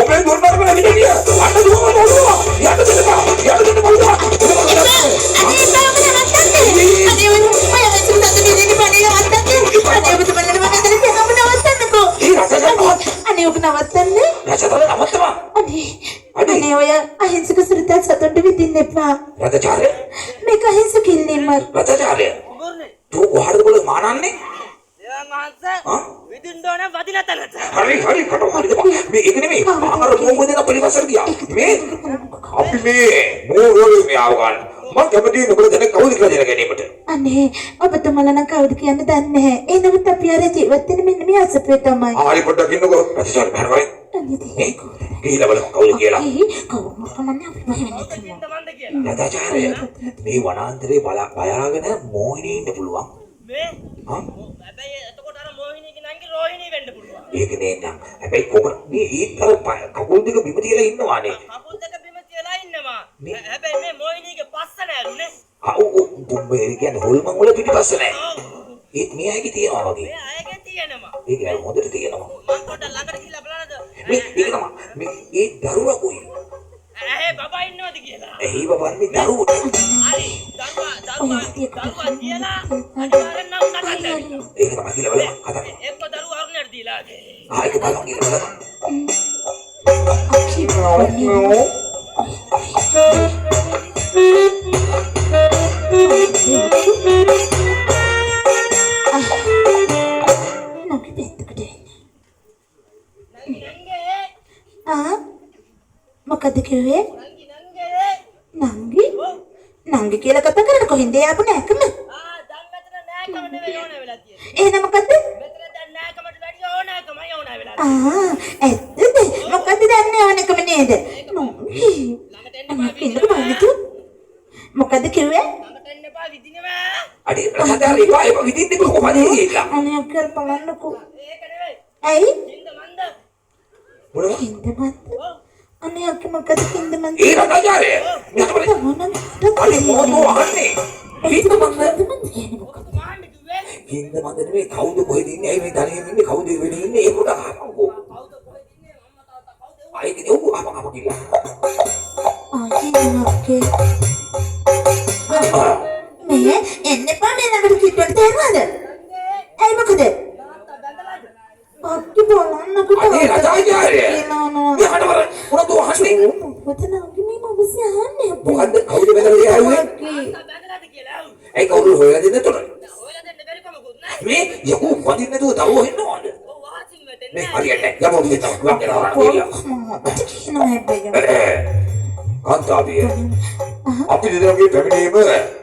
ඔබේ දුර්නර්ම නැගිටිය. අන්න දුවම මොනවා? යට දෙන්න. යට දෙන්න බලුවා. අනේ ඔබ නවත්තන්නේ. රජතල නවත්තම. අනේ ඔය අහිංසක සුරතල් සතුන්ට විදින්න එපා. රජචාර්ය. මේක අහිංසක ඉල්ලීම. රජචාර්ය. තෝ කොහරද බල මානන්නේ? දේවාන් වහන්සේ විදින්න ඕන වදින තැනට. හරි කටවහරිද මේ ඒක නෙමෙයි. අර මොකද පිළිවසර ගියා. මේ අපි මේ මොරෝලේ මේ ආව ගන්න. මම කැමති නුඹලා දැන කවුද කියලා දැන ගැනීමට. අනේ ඔබතුමලා නම් කවුද කියන්න දන්නේ නැහැ. ඒ නමුත් අපි අර ජීවත් වෙන මෙන්න මේ අසපේ තමයි. හරි පොඩ්ඩක් ඉන්නකෝ. රජචාර්ය බහරවයි. ගිහිලා බලමු කවුද කියලා. කවුරුත් කමන්නේ අපි බහින්නේ. තමන්ද කියලා. රජචාර්ය මේ වනාන්තරේ බලාගෙන මොහිනී ඉන්න පුළුවන්. මේ හැබැයි එතකොට අර මොහිනීගේ නංගි රෝහිණී වෙන්න පුළුවන්. ඒක නේ නං. හැබැයි කොහොමද මේ ඊතර කකුල් දෙක බිම තියලා ඉන්නවානේ. කකුල් දෙක බිම තියලා ඉන්නවා. හැබැයි මේ මොහිනීගේ පස්ස නෑලුනේ. බුම්බේ කියන්නේ හොල්මන් වල පිටිපස්ස නෑ. ඒත් මේ අයගේ තියනවා වගේ. මේ අයගේ තියෙනවා. ඒක නෑ හොඳට තියෙනවා. මම පොඩ්ඩක් ළඟට ගිහලා බලන්නද? මේ ඒක තමයි. මේ ඒ දරුවා කොයි? ඇහේ බබා ඉන්නවද කියලා. එහි බබන් මේ දරුවා. හරි දරුවා කියලා අනිවාර්යෙන් නම් නටන්න. ඒක තමයි කියලා බලන්න. කතා. එක්ක දරුවා අරුණට දීලා ආගේ. ආයෙත් බලන්න කියලා බලන්න. මොකද කිව්වේ? නංගි කියලා කතා කරලා කොහෙන්ද ආපු නැකම? දැන් මෙතන නෑකම නෙවෙයි ඕන වෙලා තියෙන්නේ. එහෙනම් මොකද? මෙතන දැන් නෑකමට වැඩි ඕනෑකමයි ඕන වෙලා තියෙන්නේ. ඇත්තද? මොකද දන්නේ ඕනකම නේද? ළඟට එන්න මොකද කිව්වේ? ළඟට එන්න එපා විදිනවා. අඩේ රජචාර්ය ඒක විදින්නේ කොහොමද කියලා. අනේ අක්කල් බලන්නකෝ. ඒක නෙවෙයි. ඇයි? හින්ද මන්ද. මොනවා? කින්දමන්ද? අනේ අක්ක මොකද කින්දමන්ද? ඒ රජචාර්ය. අනේ මොකෝ අහන්නේ? හින්ද මන්ද මාන්න කිව්වේ. හින්ද මන්ද නෙමෙයි කවුද කොහෙද ඉන්නේ? ඇයි මේ ධනියෙන් ඉන්නේ? කවුද වෙන්නේ ඉන්නේ? ඒක උඩ අහන්නකෝ. කවුද කොහෙද ඉන්නේ? අම්මා තාත්තා කවුද? ආයේ නේ ඔබ අහපම කියලා. අනේ මේ එන්නේ පානේ ළඟට කිට්ටුවට තේරෙනවද? ඇයි මොකද? තාත්තා බැඳලාද? අක්කි බලන්නකෝ. අනේ රජචාර්ය. මේ හඩවර මොනවද අහන්නේ? වතනගේ මේ මොබස් යන්නේ. මොකද්ද කවුද බැලලා ආවේ? තාත්තා බැඳලාද කියලා. ඒ කවුරු හොයලා දෙන්න තොරයි. හොයලා දෙන්න බැරි කමකුත් නෑ. මේ යකෝ වදින්න නැතුව දරුවෝ ඉන්නවද? ඔව් වාසින් වෙතෙන්නේ. මේ හරියට යමෝ දෙන්න වක් කරනවා කියලා. කාන්තාවිය අපි දෙදෙනාගේ පැමිණීම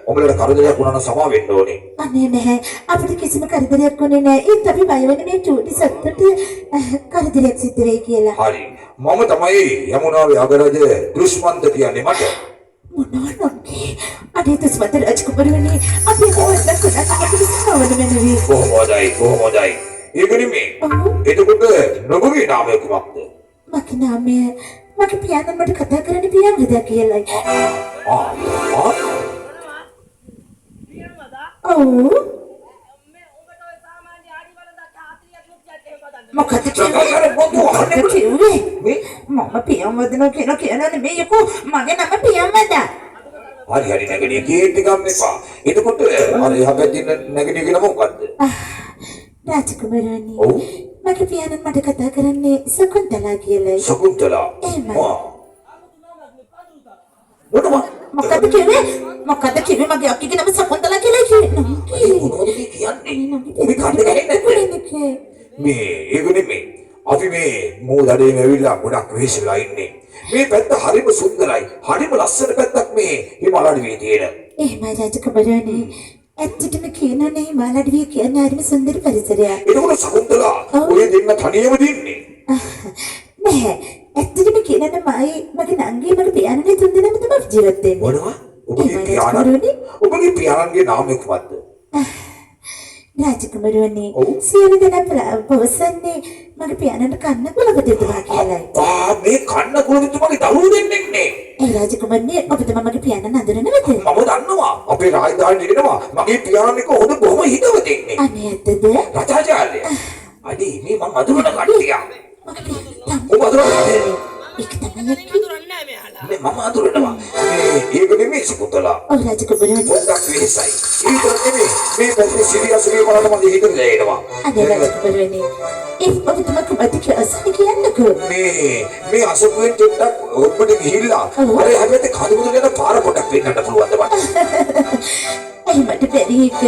ඔබලට කරදරයක් වුණා නම් සමා වෙන්න ඕනේ. අනේ නැහැ අපිට කිසිම කරදරයක් වුණේ නැහැ. ඒත් අපි බය වෙන්නේ මේ චූටි සත්ත්වට කරදරයක් සිද්ධ වෙයි කියලා. හරි. මම තමයි යමුනාවේ අගරජ දුෂ්මන්ත කියන්නේ මට. මොනවද? අනේ දුෂ්මන්ත රජකුමාරවනේ අපි කොහෙන්ද අපිට සමවද වෙන්නේ? කොහොමදයි? ඒක නෙමෙයි. එතකොට නොබගේ නාමය කුමක්ද? මගේ නාමය මගේ පියාණන් මට කතා කරන්න පියාණන්ද කියලායි. ඔව්. මේ උඹට ඔය සාමාන්‍ය ආඩි වලදා 40ක් මුක්තියක් එහෙම බදන්න. මොකද කිව්වේ? මම පියාණන් වදනවා කියලා නෙමෙයි යකෝ මගේ නම පියාණන්ද. හරි නැගණිය කීටි ගන්න එපා. එතකොට අර එහා පැත්තේ නැගණිය කියන මොකද්ද? රාජකුමාරනි. ඔව්. මගේ පියාණන් මට කතා කරන්නේ සකුන්තලා කියලායි. සකුන්තලා. මොකද කිව්වේ? මගේ අක්කගේ නම සකුන්තලා කියලා කිව්වේ. මොනවද කියන්නේ? ඔබ කන්නේ නැන්නේ. මේ ඒක නෙමෙයි. අපි මේ මෝදඩේම ඇවිල්ලා ගොඩක් වෙහෙසලා ඉන්නේ. මේ පැත්ත හරිම සුන්දරයි. හරිම ලස්සන පැත්තක් මේ හිමාලඩියේ තියෙන. එහෙමයි රාජකුමාරනි. ඇත්තටම කියනනේ හිමාලඩියේ කියන්නේ හරිම සුන්දර පරිසරයක්. ඒකවල සකුන්තලා ඔය දෙන්න තනියම දින්නේ. නෑ. ඇත්තටම කියනනම් මගේ නංගි මගේ පියාණන් තුන්දෙනාම තමයි ජීවත් වෙන්නේ. මොනවා? ඔබගේ පියාණන්ගේ නාමය කුමක්ද? රාජකුමාරනි සියලු දෙනා පවසන්නේ මගේ පියාණන්ට කන්න කුලප දෙතුමා කියලායි. මේ කන්න කුලප දෙතුමාගේ දරුවෝ දෙන්නෙක් නේ. ඒ රාජකුමාරනි ඔබතුමා මගේ පියාණන් අඳුරනවද? මම දන්නවා. අපේ රාජධානියේ ඉන්නවා. මගේ පියාණන් එක හොඳ බොහොම හිතවතෙක් නේ. අනේ ඇත්තද? රජාචාර්ය. අඩේ මේ මං අඳුරන කට්ටිය. ඔබ අඳුරන්නේ ඒක තමයි ඉතින් අඳුරන්නේ නැහැ මෙයාලා. මම අඳුරනවා මේ ඒක නෙමෙයි සකුන්තලා ඔව් රජකුමාරනි පොඩ්ඩක් වෙහෙසයි ඒක නෙමෙයි මේ පැත්තේ සිරියස් වේ බලන්න මම හිතට දැනෙනවා අනේ රජකුමාරනි ඔබතුමා කොහොමද කියන්නකෝ මේ අසපුවෙන් චුට්ටක් ඔබට ගිහිල්ලා අර හැබැයි කඳුමුදු යන පාර පොඩක් පෙන්නන්න පුළුවන්ද මට එහෙමට බැරි එක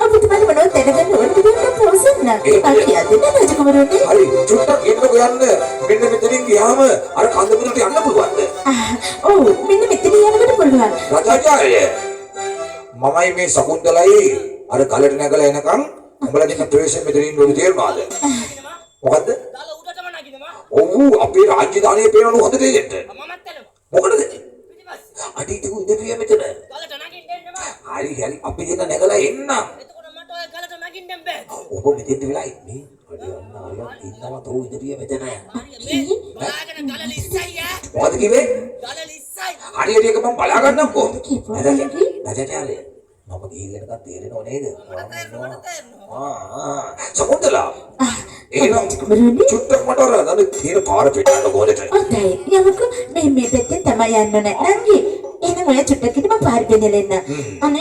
ඔබතුමාට මොනවද දැනගන්න ඕනද කියලා පොසන්න කියන්න රජකුමාරනි හරි චුට්ටක් එන්නකෝ යන්න මෙන්න මෙතනින් ගියාම අර කඳුමුදුට යන්න පුළුවන්ද ඔව් මෙන්න මෙතන යනකොට පුළුවන් රජාචාර්ය මමයි මේ සකුන්තලයි අර කලට නැගලා එනකම් උඹලා දෙන්න ප්‍රවේශයෙන් මෙතන ඉන්න ඕනේ තේරුණාද මොකද්ද දාලා උඩටම නගිනවා. ඔව් අපේ රාජ්‍ය දාණය පේනවලු හොඳ දෙයට මමත් එනවා. මොකටද පිටිපස්සේ. අඩි ටික ඉඳපිය මෙතන ගලට නගින්න එන්නවා. හරි අපි දෙන්න නැගලා එන්න එතකොට මට ඔය ගලට නගින්න බෑ. ඔබ මෙතෙන්ට වෙලා ඉන්නේ අඩි අන්න අයියා ඉන්නවා තෝ ඉඳපිය මෙතන හරිය මේ බලාගෙන ගල ලිස්සයි ඈ. මොකද කිව්වේ ගල ලිස්සයි. හරියට ඒක මම බලා ගන්නම්කෝ කිව්වා රජාචාර්ය මම ගිහිල්ලා එකක් තේරෙනව නේද තේරෙනවා. සකුන්තලා එහෙනම් රජකුමාරනි චුට්ටක් මට අර දන්නේ තියෙන පාර පිටන්න කොහෙද හොඳයි යමුකෝ මේ පැත්තෙන් තමයි යන්න ඕනේ නංගි එහෙනම් ඔය චුට්ටක් ඉන්න මම පාරි පෙන්නලා එන්න අනේ